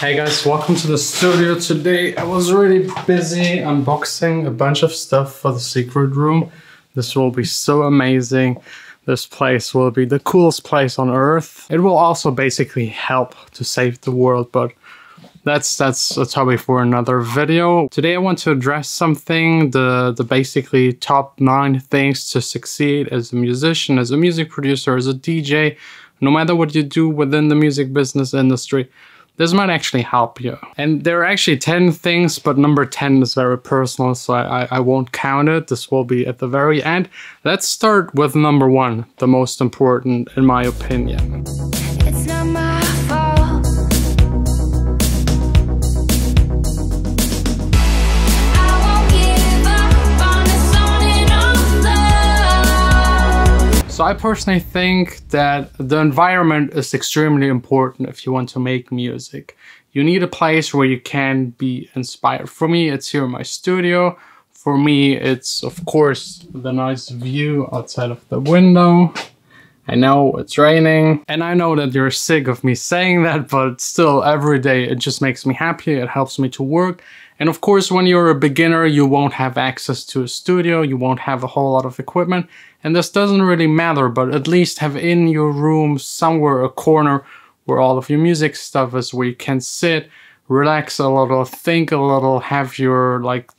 Hey guys, welcome to the studio. Today I was really busy unboxing a bunch of stuff for the secret room. This will be so amazing. This place will be the coolest place on earth. It will also basically help to save the world, but that's a topic for another video. Today I want to address something, the basically top 9 things to succeed as a musician, as a music producer, as a DJ, no matter what you do within the music business industry. This might actually help you. And there are actually 10 things, but number 10 is very personal, so I won't count it. This will be at the very end. Let's start with number 1, the most important in my opinion. It's not my fault. I won't give up on this on and on love. So I personally think that the environment is extremely important if you want to make music. You need a place where you can be inspired. For me, it's here in my studio. For me, it's of course the nice view outside of the window. I know it's raining, and I know that you're sick of me saying that, but still every day it just makes me happy. It helps me to work. And of course, when you're a beginner, you won't have access to a studio, you won't have a whole lot of equipment, and this doesn't really matter, but at least have in your room somewhere a corner where all of your music stuff is, where you can sit, relax a little, think a little, have your like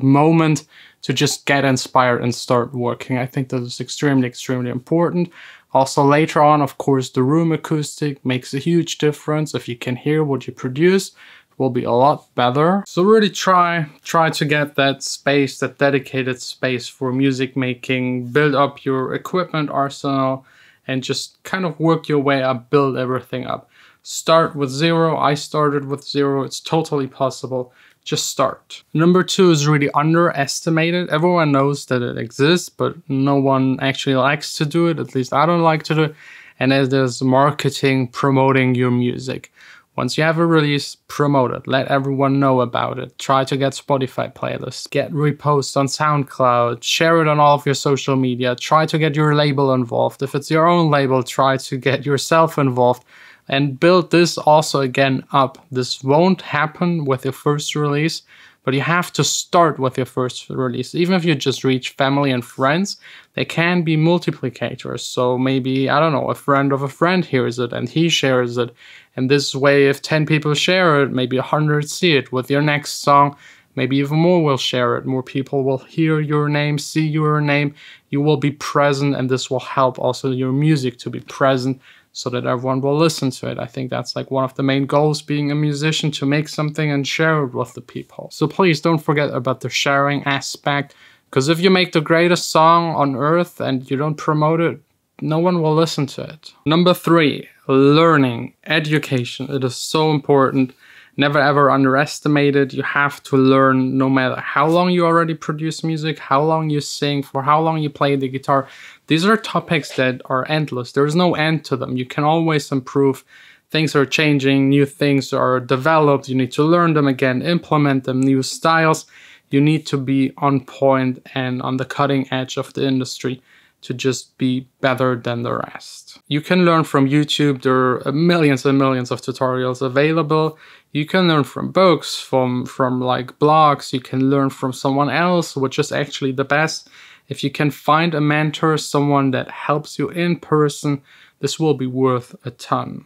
moment to just get inspired and start working. I think that is extremely important. Also later on, of course, the room acoustic makes a huge difference. If you can hear what you produce, will be a lot better. So really try to get that space, that dedicated space for music making, build up your equipment arsenal, and just kind of work your way up, build everything up. Start with 0. I started with 0. It's totally possible. Just start. Number 2 is really underestimated. Everyone knows that it exists, but no one actually likes to do it. At least I don't like to do it. And it is marketing, promoting your music. Once you have a release, promote it. Let everyone know about it. Try to get Spotify playlists. Get reposts on SoundCloud. Share it on all of your social media. Try to get your label involved. If it's your own label, try to get yourself involved. And build this also again up. This won't happen with your first release, but you have to start with your first release. Even if you just reach family and friends, they can be multiplicators. So maybe, I don't know, a friend of a friend hears it and he shares it. And this way, if 10 people share it, maybe 100 see it. With your next song, maybe even more will share it. More people will hear your name, see your name. You will be present, and this will help also your music to be present so that everyone will listen to it. I think that's like one of the main goals being a musician, to make something and share it with the people. So please don't forget about the sharing aspect, because if you make the greatest song on earth and you don't promote it, no one will listen to it. Number 3, learning, education. It is so important. Never ever underestimate it. You have to learn no matter how long you already produce music, how long you sing, for how long you play the guitar. These are topics that are endless. There's no end to them. You can always improve. Things are changing, new things are developed. You need to learn them again, implement them, new styles. You need to be on point and on the cutting edge of the industry to just be better than the rest. You can learn from YouTube. There are millions and millions of tutorials available. You can learn from books, from like blogs. You can learn from someone else, which is actually the best. If you can find a mentor, someone that helps you in person, this will be worth a ton.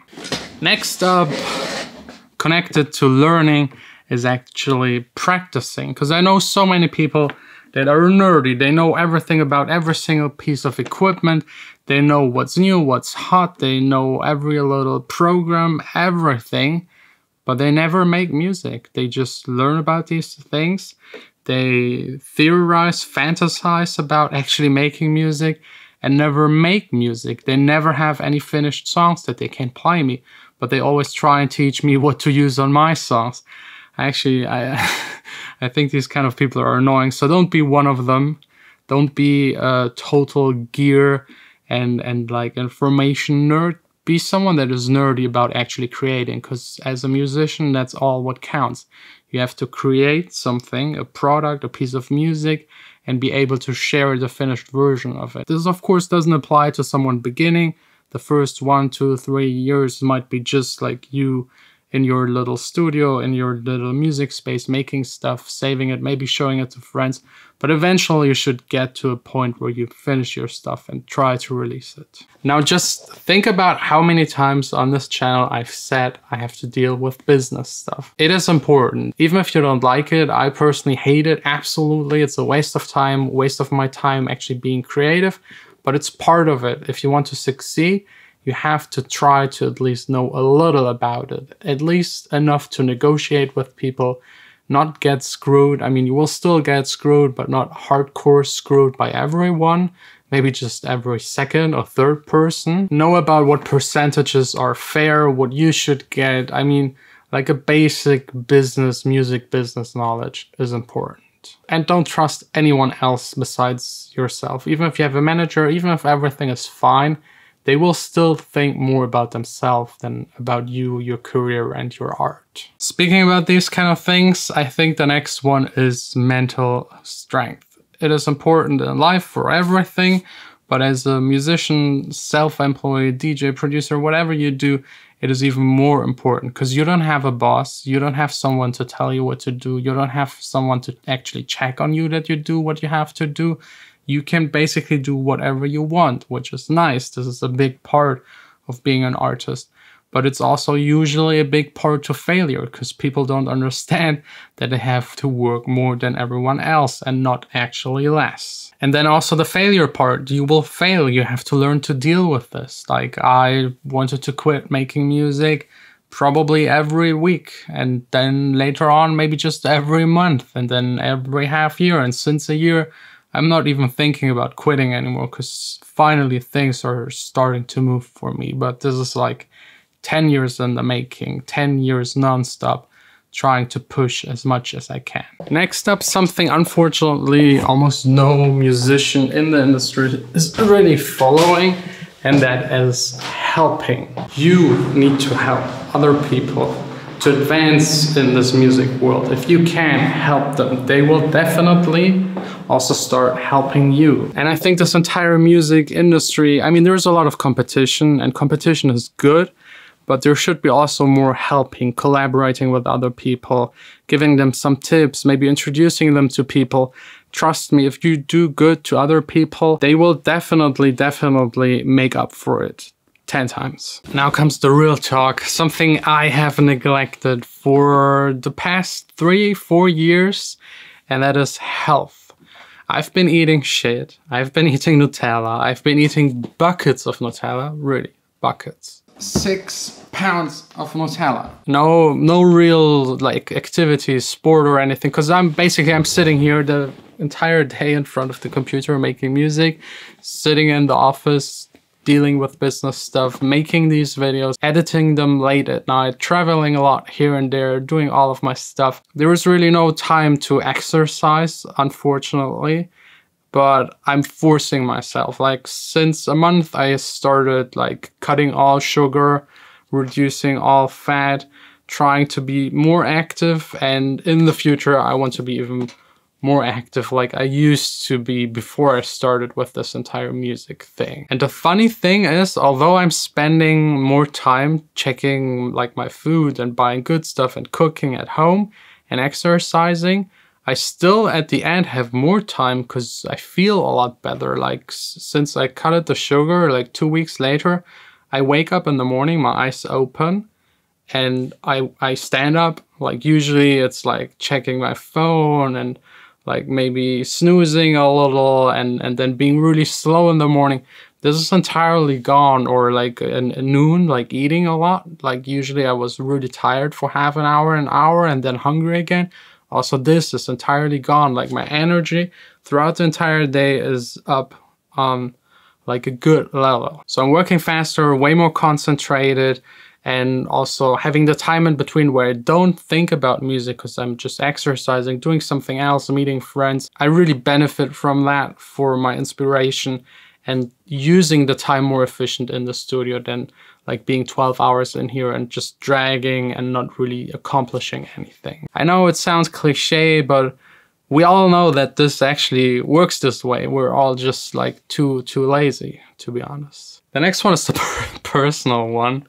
Next up, connected to learning, is actually practicing. Because I know so many people that are nerdy. They know everything about every single piece of equipment. They know what's new, what's hot. They know every little program, everything. But they never make music. They just learn about these things. They theorize, fantasize about actually making music and never make music. They never have any finished songs that they can play me. But they always try and teach me what to use on my songs. Actually, I think these kind of people are annoying, so don't be one of them. Don't be a total gear and like information nerd. Be someone that is nerdy about actually creating, because as a musician, that's all what counts. You have to create something, a product, a piece of music, and be able to share the finished version of it. This, of course, doesn't apply to someone beginning. The first 1, 2, 3 years might be just like you in your little studio, in your little music space, making stuff, saving it, maybe showing it to friends. But eventually you should get to a point where you finish your stuff and try to release it. Now just think about how many times on this channel I've said I have to deal with business stuff. It is important. Even if you don't like it, I personally hate it. Absolutely, it's a waste of time, waste of my time actually being creative, but it's part of it. If you want to succeed, you have to try to at least know a little about it, at least enough to negotiate with people, not get screwed. I mean, you will still get screwed, but not hardcore screwed by everyone. Maybe just every second or third person. Know about what percentages are fair, what you should get. I mean, like a basic business, music business knowledge is important. And don't trust anyone else besides yourself. Even if you have a manager, even if everything is fine, they will still think more about themselves than about you, your career, and your art. Speaking about these kind of things, I think the next one is mental strength. It is important in life for everything, but as a musician, self-employed, DJ, producer, whatever you do, it is even more important because you don't have a boss, you don't have someone to tell you what to do, you don't have someone to actually check on you that you do what you have to do. You can basically do whatever you want, which is nice. This is a big part of being an artist. But it's also usually a big part to failure because people don't understand that they have to work more than everyone else and not actually less. And then also the failure part, you will fail. You have to learn to deal with this. Like I wanted to quit making music probably every week, and then later on maybe just every month, and then every half year. And since a year, I'm not even thinking about quitting anymore because finally things are starting to move for me. But this is like 10 years in the making, 10 years non-stop, trying to push as much as I can. Next up, something unfortunately almost no musician in the industry is really following, and that is helping. You need to help other people to advance in this music world. If you can help them, they will definitely also start helping you. And I think this entire music industry, I mean, there's a lot of competition, and competition is good, but there should be also more helping, collaborating with other people, giving them some tips, maybe introducing them to people. Trust me, if you do good to other people, they will definitely make up for it 10 times. Now comes the real talk, something I have neglected for the past 3-4 years, and that is health. I've been eating shit. I've been eating Nutella. I've been eating buckets of Nutella, really, buckets. 6 pounds of Nutella. No real like activity, sport or anything, because I'm sitting here the entire day in front of the computer making music, sitting in the office, dealing with business stuff, making these videos, editing them late at night, traveling a lot here and there, doing all of my stuff. There was really no time to exercise, unfortunately, but I'm forcing myself. Like since a month, I started like cutting all sugar, reducing all fat, trying to be more active, and in the future, I want to be even more active like I used to be before I started with this entire music thing. And the funny thing is, although I'm spending more time checking like my food and buying good stuff and cooking at home and exercising, I still at the end have more time because I feel a lot better. Like since I cut the sugar, like 2 weeks later, I wake up in the morning, my eyes open, and I stand up. Like usually it's like checking my phone and like maybe snoozing a little and then being really slow in the morning. This is entirely gone. Or like at noon, like eating a lot. Like usually I was really tired for half an hour, and then hungry again. Also this is entirely gone. Like my energy throughout the entire day is up on like a good level. So I'm working faster, way more concentrated, and also having the time in between where I don't think about music because I'm just exercising, doing something else, meeting friends. I really benefit from that for my inspiration and using the time more efficient in the studio than like being 12 hours in here and just dragging and not really accomplishing anything. I know it sounds cliche, but we all know that this actually works this way. We're all just like too lazy, to be honest. The next one is the personal one.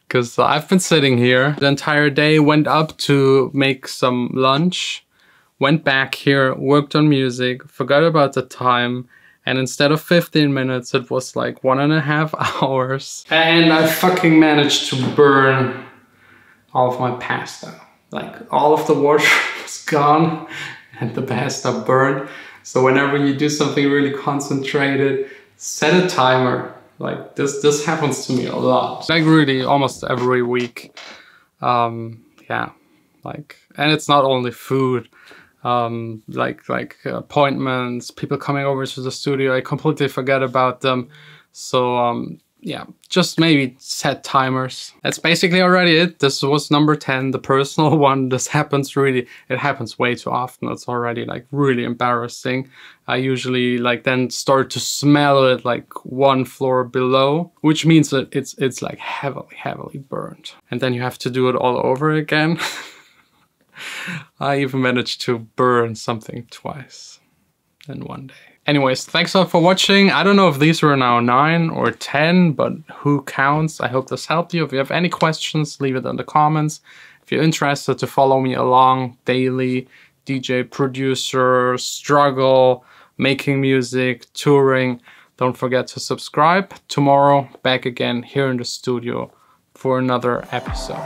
Because I've been sitting here the entire day, went up to make some lunch, went back here, worked on music, forgot about the time, and instead of 15 minutes, it was like 1.5 hours. And I fucking managed to burn all of my pasta. Like all of the water was gone and the pasta burned. So whenever you do something really concentrated, set a timer. Like this happens to me a lot. Like really almost every week. Yeah, like, and it's not only food. Like appointments, people coming over to the studio, I completely forget about them. So yeah, just maybe set timers. That's basically already it. This was number 10, the personal one. This happens really, it happens way too often. It's already like really embarrassing. I usually like then start to smell it like one floor below, which means that it's like heavily burned. And then you have to do it all over again. I even managed to burn something twice in one day. Anyways, thanks a lot for watching. I don't know if these were now 9 or 10, but who counts? I hope this helped you. If you have any questions, leave it in the comments. If you're interested to follow me along daily, DJ, producer, struggle, making music, touring, don't forget to subscribe. Tomorrow, back again here in the studio for another episode.